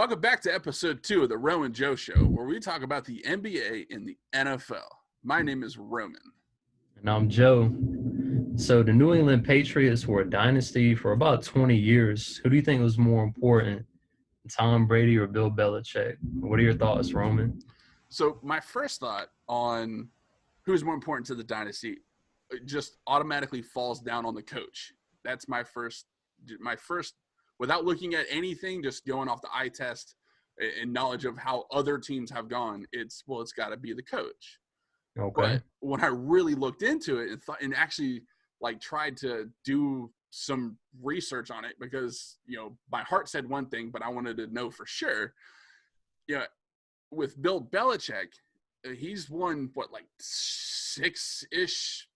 Welcome back to episode 2 of the Roman Joe Show, where we talk about the NBA and the NFL. My name is Roman. And I'm Joe. So the New England Patriots were a dynasty for about 20 years. Who do you think was more important, Tom Brady or Bill Belichick? What are your thoughts, Roman? So my first thought on who's more important to the dynasty just automatically falls down on the coach. That's my first, without looking at anything, just going off the eye test and knowledge of how other teams have gone, it's got to be the coach. Okay. But when I really looked into it and actually like tried to do some research on it, because my heart said one thing, but I wanted to know for sure. Yeah, with Bill Belichick, he's won like 6-ish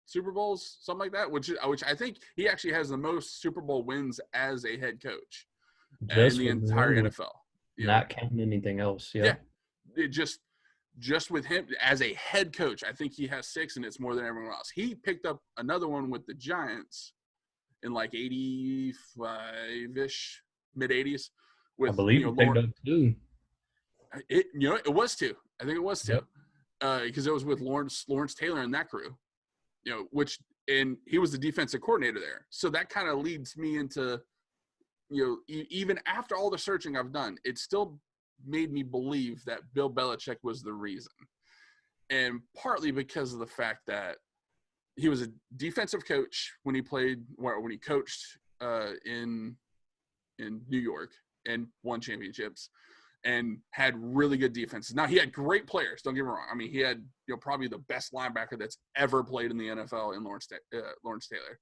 Super Bowls, something like that, which I think he actually has the most Super Bowl wins as a head coach in the entire NFL. Not counting anything else. Yeah. It just with him as a head coach, I think he has 6, and it's more than everyone else. He picked up another one with the Giants in like 85-ish, mid-80s. I believe he picked up 2. It was 2. I think it was 2. Because it was with Lawrence Taylor and that crew. And he was the defensive coordinator there. So that kind of leads me into, even after all the searching I've done, it still made me believe that Bill Belichick was the reason. And partly because of the fact that he was a defensive coach when he coached in New York and won championships and had really good defenses. Now, he had great players, don't get me wrong. I mean, he had probably the best linebacker that's ever played in the NFL in Lawrence Taylor.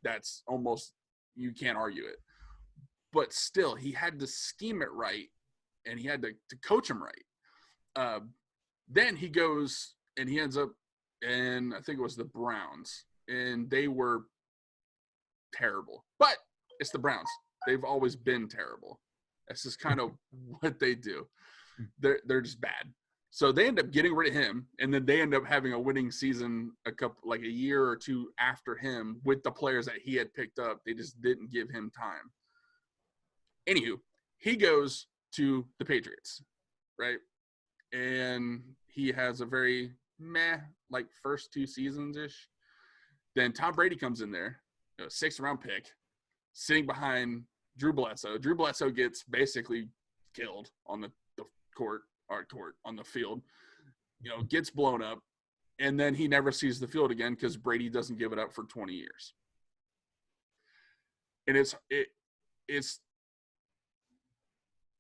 That's almost, you can't argue it. But still, he had to scheme it right, and he had to coach him right. Then he goes and he ends up in, I think it was the Browns, and they were terrible. But it's the Browns. They've always been terrible. That's just kind of what they do. They're just bad. So they end up getting rid of him, and then they end up having a winning season a year or two after him with the players that he had picked up. They just didn't give him time. Anywho, he goes to the Patriots, right? And he has a very first 2 seasons-ish. Then Tom Brady comes in there, 6th-round pick, sitting behind Drew Bledsoe. Drew Bledsoe gets basically killed on the on the field, gets blown up, and then he never sees the field again because Brady doesn't give it up for 20 years. And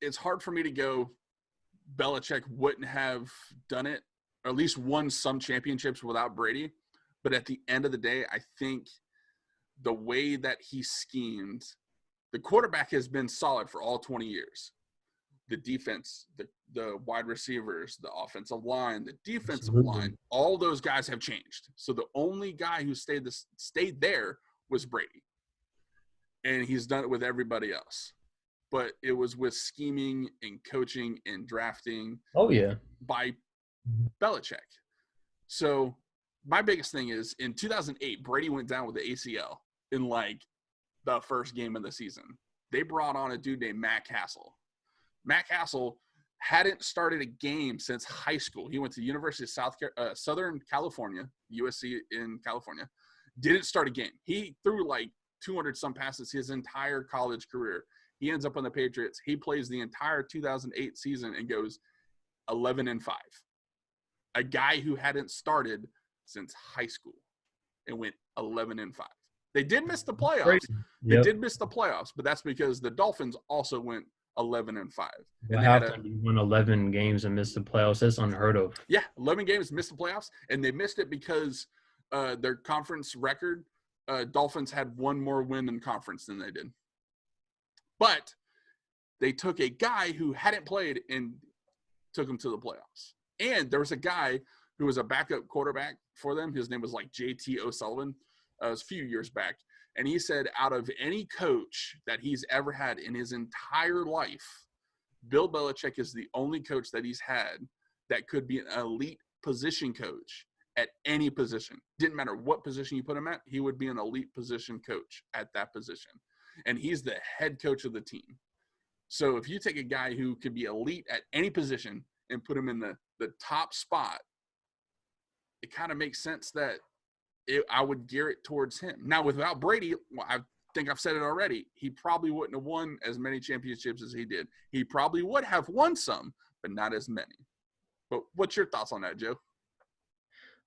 it's hard for me to go Belichick wouldn't have done it, or at least won some championships without Brady. But at the end of the day, I think the way that he schemed, the quarterback has been solid for all 20 years. The defense, the wide receivers, the offensive line, the defensive line, all those guys have changed. So the only guy who stayed there was Brady. And he's done it with everybody else. But it was with scheming and coaching and drafting by Belichick. So my biggest thing is, in 2008, Brady went down with the ACL in the first game of the season. They brought on a dude named Matt Castle. Matt Castle hadn't started a game since high school. He went to the University of Southern California, USC in California. Didn't start a game. He threw 200-some passes his entire college career. He ends up on the Patriots. He plays the entire 2008 season and goes 11-5. A guy who hadn't started since high school and went 11-5. They did miss the playoffs. They did miss the playoffs, but that's because the Dolphins also went 11-5. How can you win 11 games and miss the playoffs? That's unheard of. Yeah, 11 games, missed the playoffs, and they missed it because their conference record, Dolphins had one more win in conference than they did. But they took a guy who hadn't played and took him to the playoffs. And there was a guy who was a backup quarterback for them. His name was J.T. O'Sullivan. It was a few years back. And he said out of any coach that he's ever had in his entire life, Bill Belichick is the only coach that he's had that could be an elite position coach at any position. Didn't matter what position you put him at, he would be an elite position coach at that position. And he's the head coach of the team. So if you take a guy who could be elite at any position and put him in the top spot, it kind of makes sense that I would gear it towards him. Now, without Brady, well, I think I've said it already, he probably wouldn't have won as many championships as he did. He probably would have won some, but not as many. But what's your thoughts on that, Joe?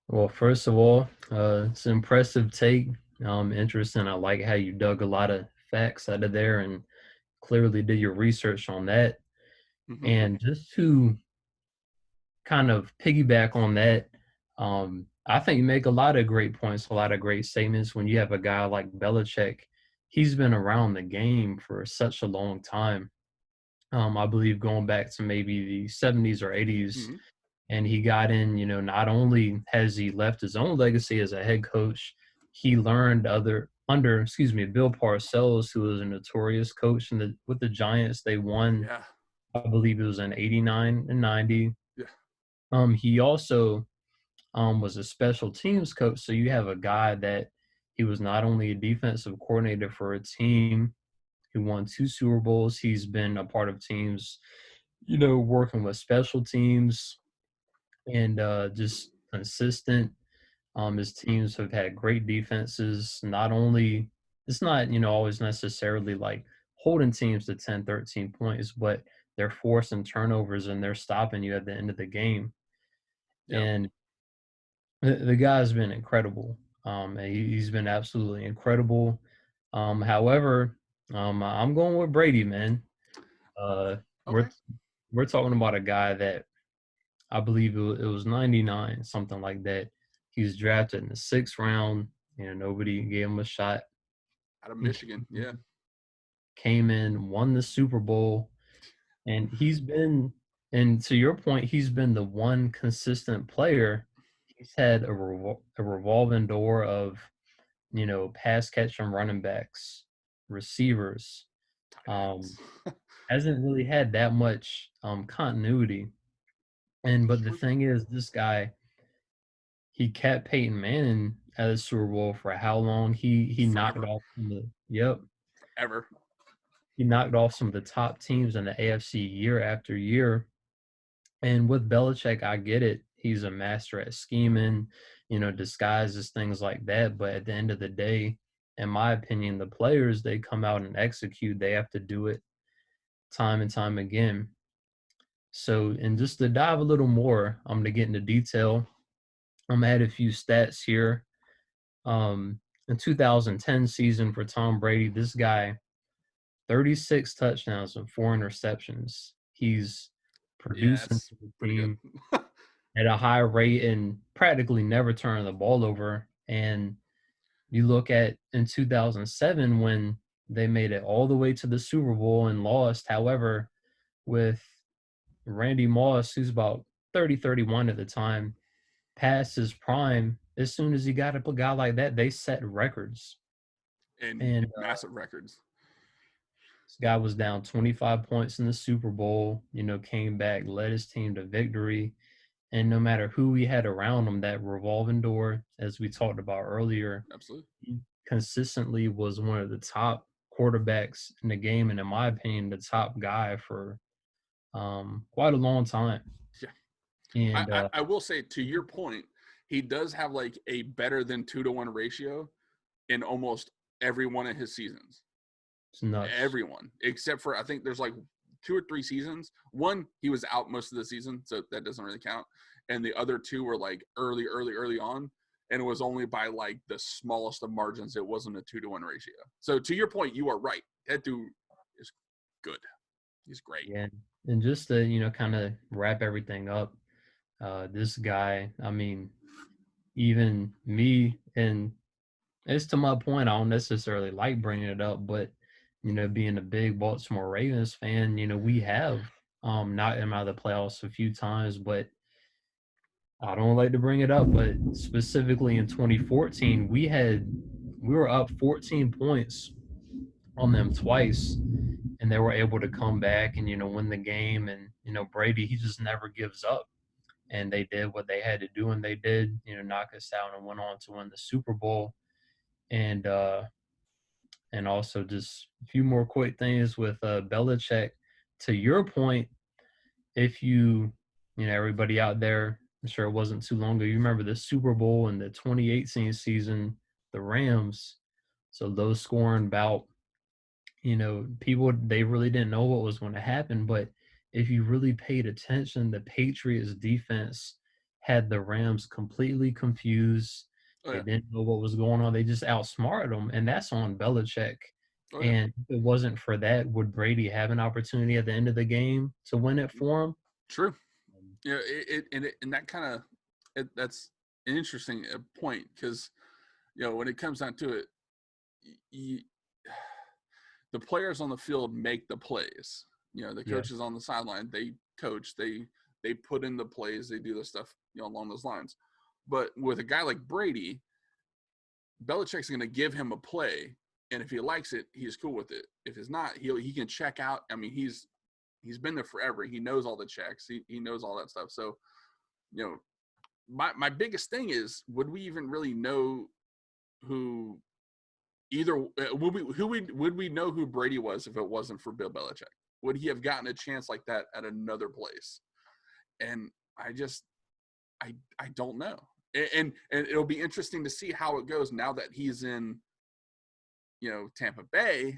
Well, first of all, it's an impressive take. Interesting. I like how you dug a lot of facts out of there and clearly did your research on that. Mm-hmm. And just to kind of piggyback on that, I think you make a lot of great points, a lot of great statements when you have a guy like Belichick. He's been around the game for such a long time. I believe going back to maybe the 70s or 80s. Mm-hmm. And he got in, not only has he left his own legacy as a head coach, he learned Bill Parcells, who was a notorious coach with the Giants. They won, Yeah. I believe it was in 89 and 90. Yeah. He also was a special teams coach. So you have a guy that he was not only a defensive coordinator for a team who won 2 Super Bowls, he's been a part of teams, working with special teams and just consistent. His teams have had great defenses. Not only it's not, always necessarily like holding teams to 10, 13 points, but they're forcing turnovers and they're stopping you at the end of the game. Yep. And the guy's been incredible. And he's been absolutely incredible. However, I'm going with Brady, man. Uh, Okay. we're talking about a guy that I believe it was 99, something like that. He was drafted in the 6th round. Nobody gave him a shot. Out of He Michigan. Yeah. came in, won the Super Bowl, and and to your point, he's been the one consistent player. He's had a revolving door of, pass catching running backs, receivers. Tight Um, ends. hasn't really had that much continuity. But the thing is, this guy, he kept Peyton Manning at the Super Bowl for how long? He knocked Forever. off yep. Ever. He knocked off some of the top teams in the AFC year after year. And with Belichick, I get it. He's a master at scheming, disguises, things like that. But at the end of the day, in my opinion, the players, they come out and execute. They have to do it time and time again. So, and just to dive a little more, I'm going to get into detail. I'm going to add a few stats here. In 2010 season for Tom Brady, this guy, 36 touchdowns and 4 interceptions. He's Yeah, producing that's for the pretty good. team at a high rate and practically never turning the ball over. And you look at in 2007 when they made it all the way to the Super Bowl and lost. However, with Randy Moss, who's about 30, 31 at the time, past his prime, as soon as he got up a guy like that, they set records. And And massive records. this guy was down 25 points in the Super Bowl, came back, led his team to victory. And no matter who he had around him, that revolving door, as we talked about earlier, Absolutely. he consistently was one of the top quarterbacks in the game. And in my opinion, the top guy for quite a long time. Yeah. And I will say, to your point, he does have like a better than 2-to-1 ratio in almost every one of his seasons. it's nuts. Everyone, except for I think there's like 2 or 3 seasons. One, he was out most of the season, so that doesn't really count. And the other 2 were like early on. And it was only by like the smallest of margins. It wasn't a 2-to-1 ratio. So to your point, you are right. That dude is good. He's great. Yeah. And just to, kind of wrap everything up, this guy, I mean, even me, and it's to my point, I don't necessarily like bringing it up, but, being a big Baltimore Ravens fan, we have knocked him out of the playoffs a few times, but I don't like to bring it up, but specifically in 2014, we were up 14 points on them twice, and they were able to come back and win the game. And Brady, he just never gives up, and they did what they had to do, and they did knock us out and went on to win the Super Bowl. And also just a few more quick things with Belichick. to your point, if everybody out there, I'm sure it wasn't too long ago, you remember the Super Bowl in the 2018 season, the Rams. So those scoring about, people, they really didn't know what was going to happen. But if you really paid attention, the Patriots defense had the Rams completely confused. Oh They yeah. didn't know what was going on. They just outsmarted them. And that's on Belichick. Oh yeah. And if it wasn't for that, would Brady have an opportunity at the end of the game to win it for him? True. Yeah. And that kind of that's an interesting point because when it comes down to it, you, the players on the field make the plays. The Yeah. coaches on the sideline, they coach, they put in the plays, they do the stuff along those lines. But with a guy like Brady, Belichick's going to give him a play, and if he likes it, he's cool with it. If it's not, he can check out. I mean, he's been there forever. He knows all the checks. He knows all that stuff. So, my biggest thing is, would we even really know who either would we know who Brady was if it wasn't for Bill Belichick? Would he have gotten a chance like that at another place? And I don't know. And it'll be interesting to see how it goes now that he's in Tampa Bay,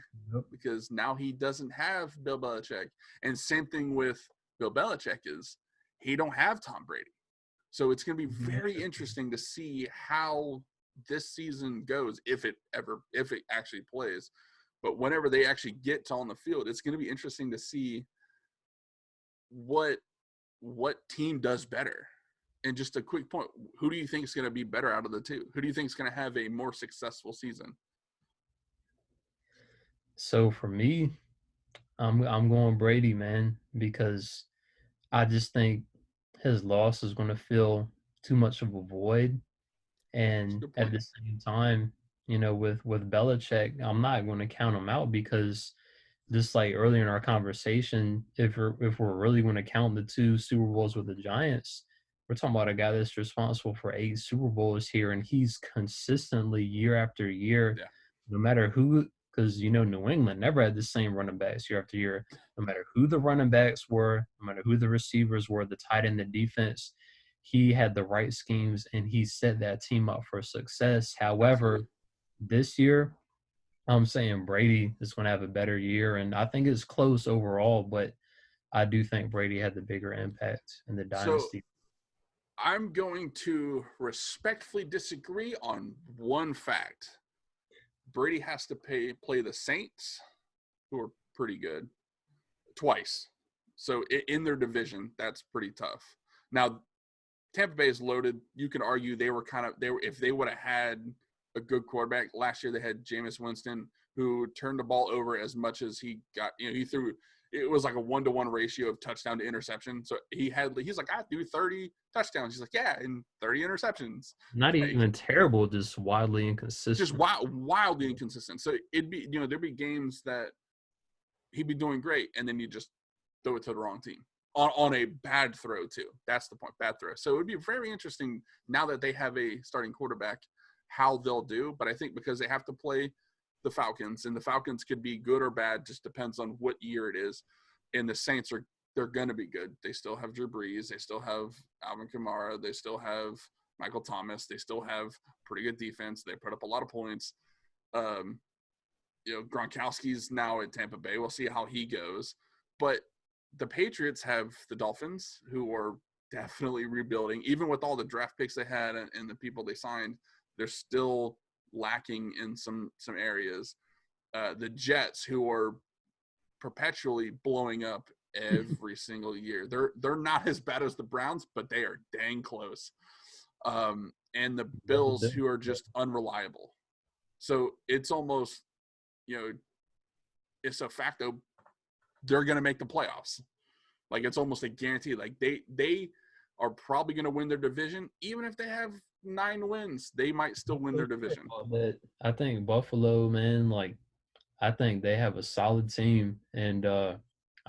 because now he doesn't have Bill Belichick. And same thing with Bill Belichick is he don't have Tom Brady. So it's going to be very interesting to see how this season goes, if it actually plays. But whenever they actually get on the field, it's going to be interesting to see what team does better. And just a quick point, who do you think is going to be better out of the two? Who do you think is going to have a more successful season? So for me, I'm going Brady, man, because I just think his loss is going to fill too much of a void. That's a And good at point. the same time, with Belichick, I'm not going to count him out because just like earlier in our conversation, if we're really going to count the two Super Bowls with the Giants, we're talking about a guy that's responsible for 8 Super Bowls here, and he's consistently year after year, Yeah. no matter who, because New England never had the same running backs year after year. No matter who the running backs were, no matter who the receivers were, the tight end, the defense, he had the right schemes and he set that team up for success. Absolutely. However, this year, I'm saying Brady is going to have a better year, and I think it's close overall, but I do think Brady had the bigger impact in the So dynasty. I'm going to respectfully disagree on one fact. Brady has to play the Saints, who are pretty good, twice. So in their division, that's pretty tough. Now, Tampa Bay is loaded. You can argue they were if they would have had a good quarterback last year. They had Jameis Winston, who turned the ball over as much as he got. He threw. It was like a 1-to-1 ratio of touchdown to interception. So he's like, I threw 30 touchdowns. He's like, yeah, and 30 interceptions. Not Like, even terrible, just wildly just inconsistent. wildly inconsistent. So it'd be, there'd be games that he'd be doing great, and then you just throw it to the wrong team on a bad throw too. That's the point, bad throw. So it would be very interesting now that they have a starting quarterback how they'll do. But I think because they have to play the Falcons, and the Falcons could be good or bad, just depends on what year it is. And the Saints they're going to be good. They still have Drew Brees. They still have Alvin Kamara. They still have Michael Thomas. They still have pretty good defense. They put up a lot of points. Um, Gronkowski's now at Tampa Bay. We'll see how he goes. But the Patriots have the Dolphins, who are definitely rebuilding. Even with all the draft picks they had and the people they signed, they're still lacking in some areas. The Jets, who are perpetually blowing up every single year. They're not as bad as the Browns, but they are dang close. And the Bills, who are just unreliable. So it's almost, it's a facto they're going to make the playoffs. Like, it's almost a guarantee. Like, they are probably going to win their division. Even if they have 9 wins, they might still win their division. But I think Buffalo, man, like, I think they have a solid team. And I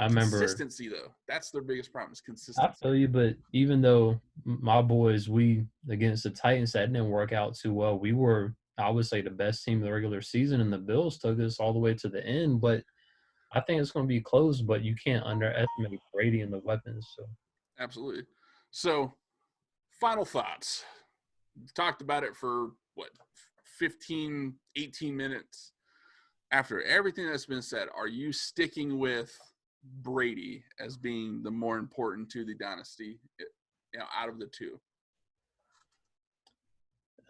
remember, Consistency, though. That's their biggest problem, is I consistency. feel you, but even though my boys, we against the Titans, that didn't work out too well. We were, I would say, the best team of the regular season, and the Bills took us all the way to the end. But I think it's going to be close, but you can't underestimate Brady and the weapons. So Absolutely. So, final thoughts. Talked about it for what, 15, 18 minutes. After everything that's been said, are you sticking with Brady as being the more important to the dynasty, out of the two?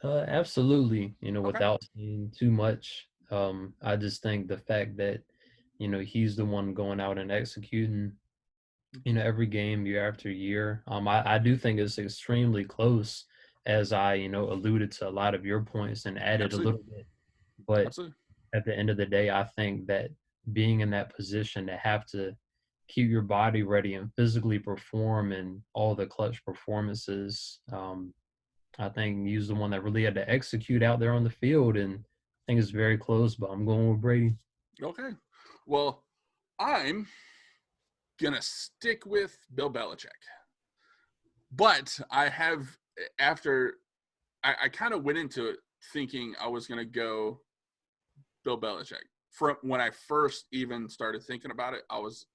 absolutely, Okay. without saying too much, I just think the fact that, he's the one going out and executing, every game year after year. I do think it's extremely close, as I, alluded to a lot of your points and added a Absolutely. little bit. But Absolutely. at the end of the day, I think that being in that position to have to keep your body ready and physically perform in all the clutch performances, I think he's the one that really had to execute out there on the field. And I think it's very close, but I'm going with Brady. Okay. Well, I'm going to stick with Bill Belichick. But I have, after I kind of went into it thinking I was going to go Bill Belichick. From when I first even started thinking about it, I was,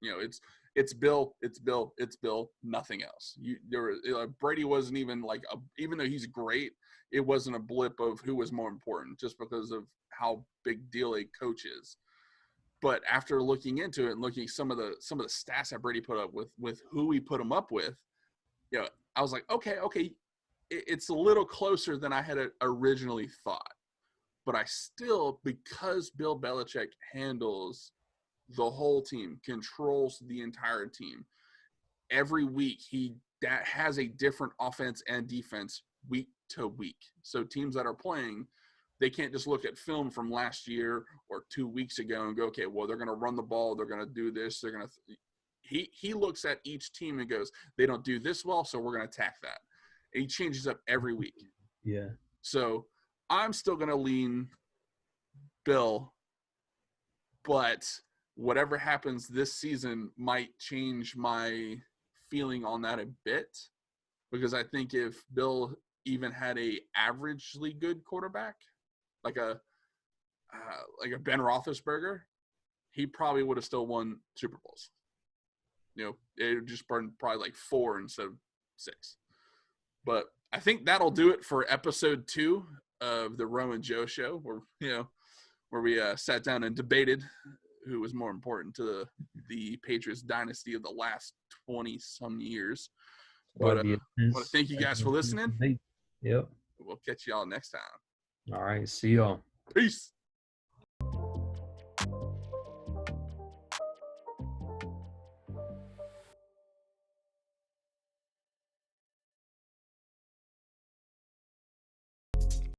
it's Bill, it's Bill, it's Bill, nothing else. Brady wasn't even like even though he's great, it wasn't a blip of who was more important just because of how big deal a coach is. But after looking into it and looking at some of the stats that Brady put up with who he put him up with, I was like, okay, it's a little closer than I had originally thought. But I still, because Bill Belichick handles the whole team, controls the entire team, every week that has a different offense and defense week to week. So teams that are playing, they can't just look at film from last year or 2 weeks ago and go, okay, well, they're going to run the ball, they're going to do this, they're going to he looks at each team and goes, they don't do this well, so we're going to attack that. And he changes up every week. Yeah. So I'm still going to lean Bill, but whatever happens this season might change my feeling on that a bit, because I think if Bill even had a averagely good quarterback, like a Ben Roethlisberger, he probably would have still won Super Bowls. It would just burned probably like 4 instead of 6. But I think that'll do it for episode 2 of the Roe and Joe show, where we sat down and debated who was more important to the Patriots dynasty of the last 20-some years. But I want to thank you guys for listening. Yep. We'll catch y'all next time. All right. See y'all. Peace.